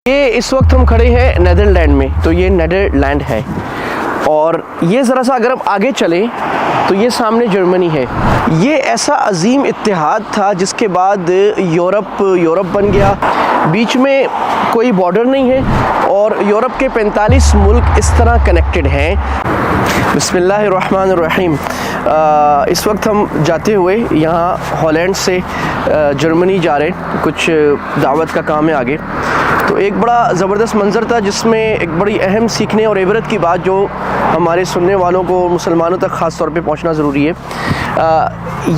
ये इस वक्त हम खड़े हैं नीदरलैंड में। तो ये नीदरलैंड है और ये ज़रा सा अगर हम आगे चलें तो ये सामने जर्मनी है। ये ऐसा अजीम इत्तेहाद था जिसके बाद यूरोप बन गया। बीच में कोई बॉर्डर नहीं है और यूरोप के 45 मुल्क इस तरह कनेक्टेड हैं। बिस्मिल्लाहिर्रहमानिर्रहीम। इस वक्त हम जाते हुए यहाँ हॉलैंड से जर्मनी जा रहे हैं, कुछ दावत का काम है आगे। तो एक बड़ा ज़बरदस्त मंज़र था जिसमें एक बड़ी अहम सीखने और इबरत की बात जो हमारे सुनने वालों को, मुसलमानों तक ख़ास तौर पे पहुंचना ज़रूरी है।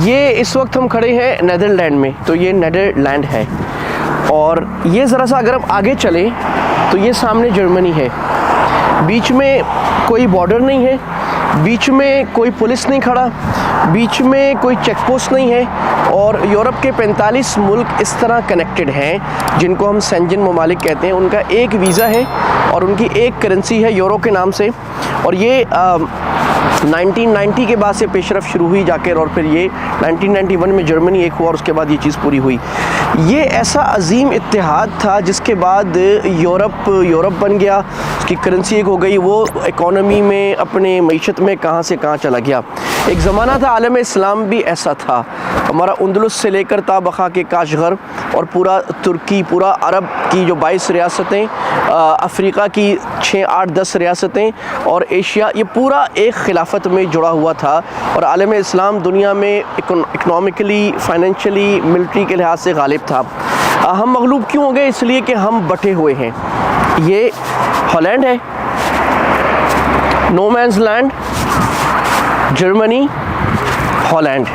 ये इस वक्त हम खड़े हैं नीदरलैंड में। तो ये नीदरलैंड है और ये ज़रा सा अगर हम आगे चलें तो ये सामने जर्मनी है। बीच में कोई बॉर्डर नहीं है, बीच में कोई पुलिस नहीं खड़ा, बीच में कोई चेक पोस्ट नहीं है और यूरोप के 45 मुल्क इस तरह कनेक्टेड हैं जिनको हम सेंजन ममालिक कहते हैं। उनका एक वीज़ा है और उनकी एक करेंसी है यूरो के नाम से। और ये 1990 के बाद से पेशरफ शुरू हुई जाकर और फिर ये 1991 में जर्मनी एक हुआ और उसके बाद ये चीज़ पूरी हुई। ये ऐसा अजीम इत्तेहाद था जिसके बाद यूरोप बन गया, उसकी करेंसी एक हो गई, वो इकोनॉमी में, अपने मईशत में कहाँ से कहाँ चला गया। एक ज़माना था आलम इस्लाम भी ऐसा था। हमारा उंदलुस से लेकर ताबखा के काशगर और पूरा तुर्की, पूरा अरब की जो 22 रियासतें, अफ्रीका की 6, 8, 10 रियासतें और एशिया, ये पूरा एक खिलाफत में जुड़ा हुआ था। और आलम इस्लाम दुनिया में इकनॉमिकली, फाइनेंशियली, मिलिट्री के लिहाज से गालिब था। हम मगलूब क्यों हो गए? इसलिए कि हम बटे हुए हैं। ये हॉलैंड है, no man's land, Germany, Holland,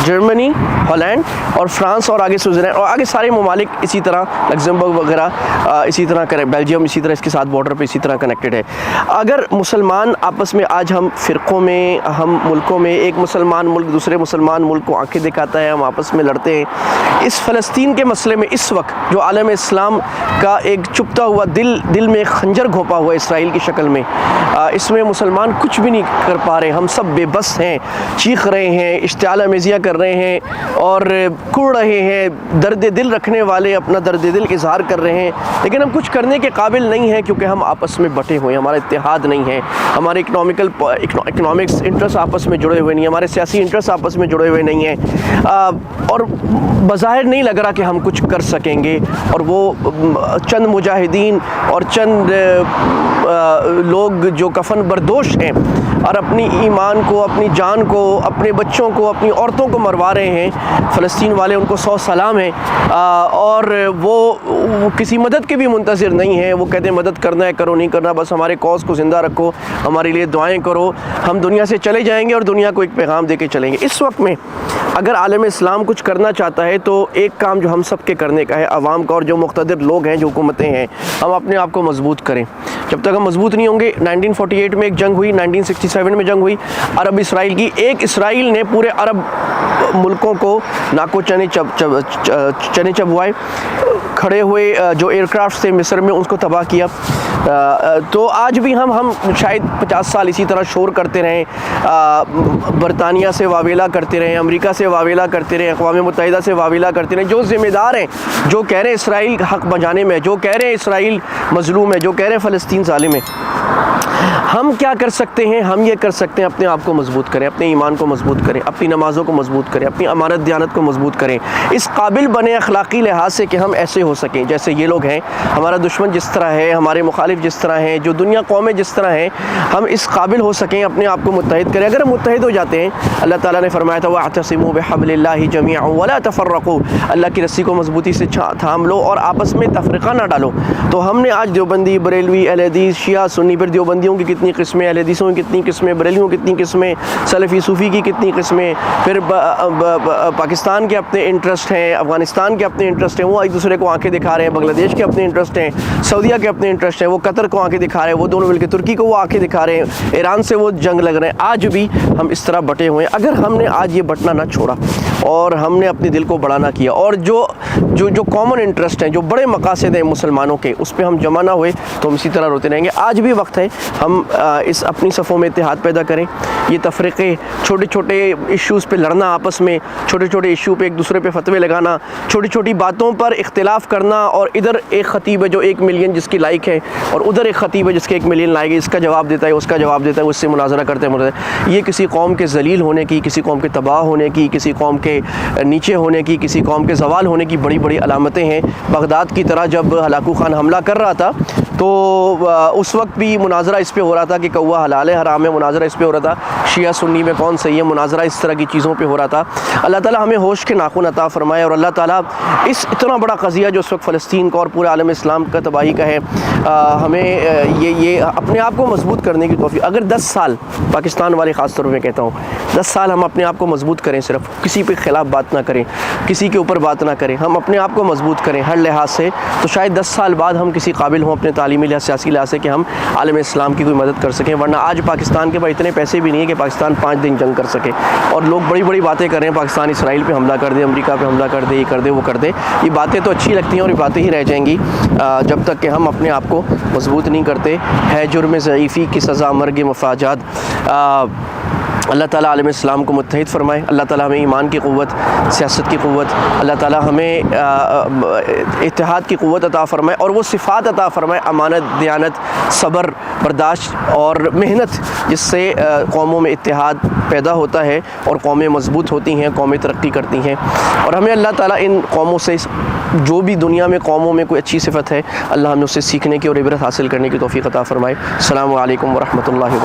Germany, Holland और फ्रांस और आगे स्विट्ज़रलैंड और आगे सारे ममालिक इसी तरह, लग्जमबर्ग वगैरह इसी तरह कनेक्ट, बेल्जियम इसी तरह इसके साथ बॉर्डर पे इसी तरह कनेक्टेड है। अगर मुसलमान आपस में, आज हम फ़िरक़ों में, हम मुल्कों में, एक मुसलमान मुल्क दूसरे मुसलमान मुल्क को आंखें दिखाता है, हम आपस में लड़ते हैं। इस फ़लस्तीन के मसले में इस वक्त जो आलम इस्लाम का एक चुभता हुआ दिल में खंजर घोंपा हुआ इसराइल की शक्ल में, इसमें मुसलमान कुछ भी नहीं कर पा रहे। हम सब बेबस हैं, चीख रहे हैं, इश्तिआल अमेज़ियाँ कर रहे हैं और कुड़ रहे हैं। दर्द दिल रखने वाले अपना दर्द दिल इज़हार कर रहे हैं, लेकिन हम कुछ करने के काबिल नहीं हैं क्योंकि हम आपस में बटे हुए हैं। हमारा इत्तेहाद नहीं है, हमारे इकनॉमिक्स इंटरेस्ट आपस में जुड़े हुए नहीं हैं, हमारे सियासी इंटरेस्ट आपस में जुड़े हुए नहीं हैं और बज़ाहिर नहीं लग रहा कि हम कुछ कर सकेंगे। और वो चंद मुजाहिदीन और चंद लोग जो कफन बरदोश हैं और अपनी ईमान को, अपनी जान को, अपने बच्चों को, अपनी औरतों को मरवा रहे हैं। फ़लस्तीन वाले, उनको 100 सलाम है। और वो किसी मदद के भी मुंतज़िर नहीं है। वो कहते हैं मदद करना है करो, नहीं करना बस हमारे कौज़ को ज़िंदा रखो, हमारे लिए दुआएं करो, हम दुनिया से चले जाएंगे और दुनिया को एक पैगाम दे के चलेंगे। इस वक्त में अगर आलम इस्लाम कुछ करना चाहता है तो एक काम जो हम सब के करने का है, आवाम का और जो मुक़्तदिर लोग हैं, जो हुकूमतें हैं, हम अपने आप को मजबूत करें। जब तक हम मजबूत नहीं होंगे, 1948 में एक जंग हुई, 1967 में जंग हुई अरब इसराइल की। एक इसराइल ने पूरे अरब मुल्कों को नाको चने चबवाए, खड़े हुए जो एयरक्राफ्ट थे मिस्र में उसको तबाह किया। तो आज भी हम शायद 50 साल इसी तरह शोर करते रहें, बरतानिया से वावेला करते रहें, अमेरिका से वावेला करते रहें, अक़वाम मुत्तहिदा से वावेला करते रहें। जो ज़िम्मेदार हैं, जो कह रहे हैं इसराइल हक़ बजाने में, जो कह रहे हैं इसराइल मज़लूम है, जो कह रहे हैं फ़लस्तीन ज़ालिम है, हम क्या कर सकते हैं? हम ये कर सकते हैं अपने आप को मजबूत करें, अपने ईमान को मजबूत करें, अपनी नमाज़ों को मजबूत करें, अपनी अमानत दियानत को मजबूत करें, इस काबिल बने अखलाक़ी लिहाज से कि हम ऐसे हो सकें जैसे ये लोग हैं। हमारा दुश्मन जिस तरह है, हमारे मुखालिफ जिस तरह हैं, जो दुनिया कौमें जिस तरह हैं, हम इस काबिल हो सकें, अपने आप को मुत्तहिद करें। अगर हम मुत्तहिद हो जाते हैं, अल्लाह ताला ने फरमाया था वअतसिमू बिहब्लिल्लाहि जमीअन वला तफर्रक़ू, अल्लाह की रस्सी को मजबूती से थाम लो और आपस में तफरीक़ा ना डालो। तो हमने आज देवबंदी, बरेलवी, अहले हदीस, शिया, सुन्नी, फिर देवबंदियों की कितनी किस्में, अहले हदीसों की कितनी किस्में, बरेलियों की कितनी किस्में, सलफ़ी सूफ़ी की कितनी किस्में, फिर पाकिस्तान के अपने इंटरेस्ट हैं, अफ़गानिस्तान के अपने इंटरेस्ट हैं, वो एक दूसरे को आंखें दिखा रहे हैं, बांग्लादेश के अपने इंटरेस्ट हैं, सऊदीया के अपने इंटरेस्ट हैं, वो कतर को आंखें दिखा रहे हैं, वो दोनों मिलकर तुर्की को वो आंखें दिखा रहे हैं, ईरान से वो जंग लग रहे हैं। आज भी हम इस तरह बटे हुए हैं। अगर हमने आज ये बटना ना छोड़ा और हमने अपने दिल को बड़ा ना किया और जो कॉमन इंटरेस्ट हैं, जो बड़े मकासद हैं मुसलमानों के, उस पर हम जमा ना हुए तो हम इसी तरह रोते रहेंगे। आज भी वक्त है हम इस अपनी सफ़ों में इत्तेहाद पैदा करें। ये तफरीक़े, छोटे छोटे इश्यूज़ पे लड़ना, आपस में छोटे छोटे इशू पे एक दूसरे पे फतवे लगाना, छोटी छोटी बातों पर इख्तिलाफ़ करना, और इधर एक ख़तीब है जो 1 मिलियन जिसकी लाइक है और उधर एक ख़तीब है जिसके 1 मिलियन लाइक है, इसका जवाब देता है, उसका जवाब देता है, उससे मुनाजरा करते हैं। ये किसी कौम के ज़लील होने की, किसी कौम के तबाह होने की, किसी कौम के नीचे होने की, किसी कौम के ज़वाल होने की बड़ी बड़ी अलामतें हैं। बगदाद की तरह जब हलाकू ख़ान हमला कर रहा था तो उस वक्त भी मुनाजरा इस पे हो रहा था कि कौवा हलाल है हराम है, मुनाजरा इस पे हो रहा था, शिया सुन्नी में कौन सही है, मुनाजरा इस तरह की चीज़ों पे हो रहा था। अल्लाह ताला हमें होश के नाखून अता फ़रमाए, और अल्लाह ताला इस इतना बड़ा क़ज़िया जो इस वक्त फ़लस्तीन का और पूरे आलम इस्लाम का तबाही का है, हमें ये अपने आप को मजबूत करने की तौफ़ीक़। अगर 10 साल, पाकिस्तान वाले ख़ास तौर पर कहता हूँ, 10 साल हम अपने आप को मजबूत करें, सिर्फ किसी के ख़िलाफ़ बात ना करें, किसी के ऊपर बात ना करें, हम अपने आप को मजबूत करें हर लिहाज से, तो शायद 10 साल बाद हम किसी काबिल हों अपने तालीमी लिहाज, सियासी लिहाज से कि हम आलम इस्लाम की कोई मदद कर सकें। वरना आज पाकिस्तान के पास इतने पैसे भी नहीं है कि पाकिस्तान 5 दिन जंग कर सके, और लोग बड़ी बड़ी बातें कर रहे हैं, पाकिस्तान इसराइल पे हमला कर दे, अमेरिका पे हमला कर दे, ये कर दे, वो कर दे। ये बातें तो अच्छी लगती हैं और ये बातें ही रह जाएंगी जब तक कि हम अपने आप को मजबूत नहीं करते। है जुर्म ज़ईफ़ी की सज़ा मर्ग मफ़ाजात। अल्लाह ताला आलम इस्लाम को मुत्तहिद फ़रमाए, अल्लाह ताला हमें ईमान की क़ुव्वत, सियासत की क़ुव्वत, अल्लाह ताला हमें इत्तेहाद की क़ुव्वत अता फ़रमाए, और वो सिफ़ात अता फ़रमाए, अमानत, दयानत, सब्र, बर्दाश्त और मेहनत, जिससे कौमों में इत्तेहाद पैदा होता है और कौमें मजबूत होती हैं, कौमें तरक्की करती हैं। और हमें अल्लाह ताला इन कौमों से, जो भी दुनिया में कौमों में कोई अच्छी सिफ़त है, अल्लाह हमें उससे सीखने की और इबरत हासिल करने की तौफ़ीक़ अता फ़रमाए। अस्सलामु अलैकुम व रहमतुल्लाहि व